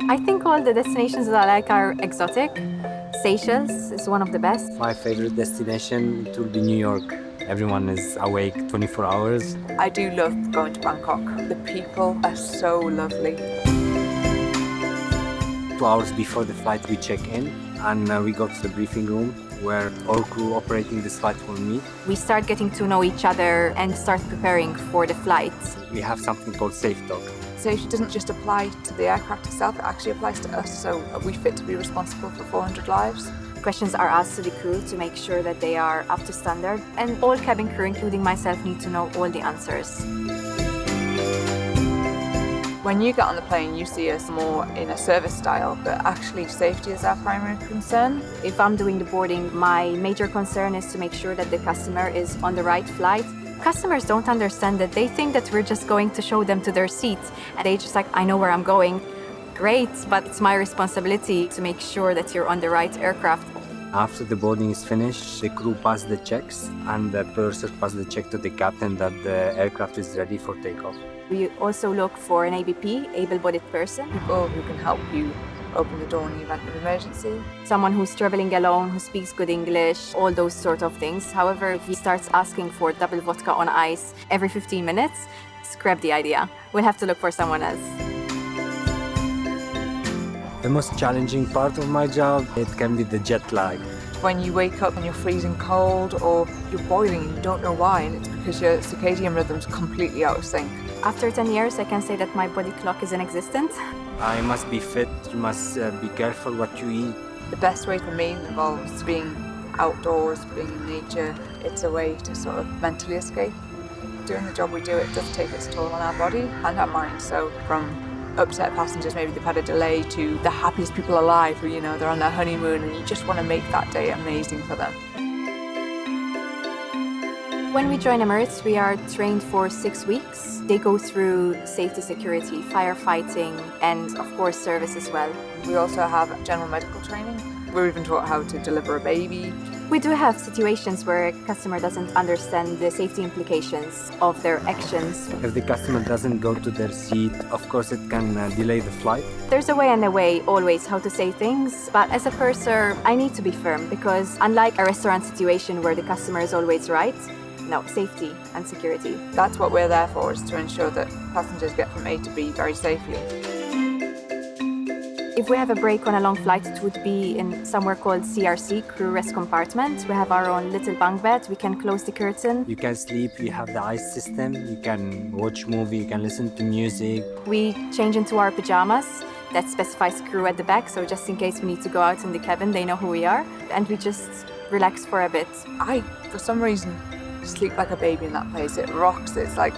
I think all the destinations that I like are exotic. Seychelles is one of the best. My favorite destination, it will be New York. Everyone is awake 24 hours. I do love going to Bangkok. The people are so lovely. 2 hours before the flight, we check in and we go to the briefing room where all crew operating this flight will meet. We start getting to know each other and start preparing for the flight. We have something called Safe Talk. Safety doesn't just apply to the aircraft itself, it actually applies to us, so we fit to be responsible for 400 lives. Questions are asked to the crew to make sure that they are up to standard, and all cabin crew, including myself, need to know all the answers. When you get on the plane, you see us more in a service style, but actually safety is our primary concern. If I'm doing the boarding, my major concern is to make sure that the customer is on the right flight. Customers don't understand that. They think that we're just going to show them to their seats, and they just like, I know where I'm going. Great, but it's my responsibility to make sure that you're on the right aircraft. After the boarding is finished, the crew pass the checks and the purser pass the check to the captain that the aircraft is ready for takeoff. We also look for an ABP, able-bodied person. People who can help you open the door in the event of emergency. Someone who's traveling alone, who speaks good English, all those sort of things. However, if he starts asking for double vodka on ice every 15 minutes, scrap the idea. We'll have to look for someone else. The most challenging part of my job, it can be the jet lag. When you wake up and you're freezing cold or you're boiling and you don't know why, and it's because your circadian rhythm's completely out of sync. After 10 years, I can say that my body clock is inexistent. I must be fit, you must be careful what you eat. The best way for me involves being outdoors, being in nature. It's a way to sort of mentally escape. Doing the job we do, it does take its toll on our body and our mind. So from upset passengers, maybe they've had a delay, to the happiest people alive who, they're on their honeymoon and you just want to make that day amazing for them. When we join Emirates, we are trained for 6 weeks. They go through safety, security, firefighting, and of course service as well. We also have general medical training. We're even taught how to deliver a baby. We do have situations where a customer doesn't understand the safety implications of their actions. If the customer doesn't go to their seat, of course it can delay the flight. There's a way and a way always how to say things, but as a purser, I need to be firm because unlike a restaurant situation where the customer is always right, no, safety and security. That's what we're there for, is to ensure that passengers get from A to B very safely. If we have a break on a long flight, it would be in somewhere called CRC, Crew Rest Compartment. We have our own little bunk bed. We can close the curtain. You can sleep, you have the ice system, you can watch movie, you can listen to music. We change into our pajamas. That specifies crew at the back, so just in case we need to go out in the cabin, they know who we are. And we just relax for a bit. I, for some reason, sleep like a baby in that place. It rocks, it's like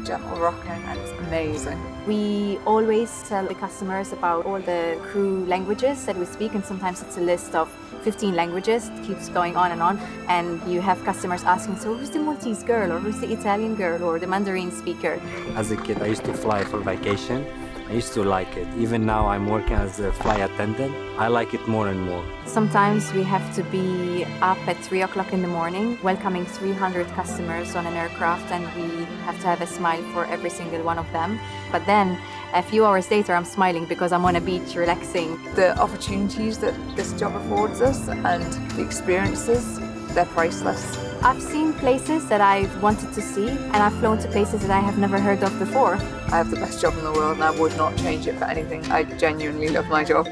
gentle rocking, and it's amazing. We always tell the customers about all the crew languages that we speak, and sometimes it's a list of 15 languages. It keeps going on, and you have customers asking, so who's the Maltese girl, or who's the Italian girl, or the Mandarin speaker? As a kid, I used to fly for vacation. I used to like it. Even now I'm working as a flight attendant. I like it more and more. Sometimes we have to be up at 3 o'clock in the morning, welcoming 300 customers on an aircraft, and we have to have a smile for every single one of them. But then, a few hours later, I'm smiling because I'm on a beach relaxing. The opportunities that this job affords us and the experiences, they're priceless. I've seen places that I've wanted to see, and I've flown to places that I have never heard of before. I have the best job in the world and I would not change it for anything. I genuinely love my job.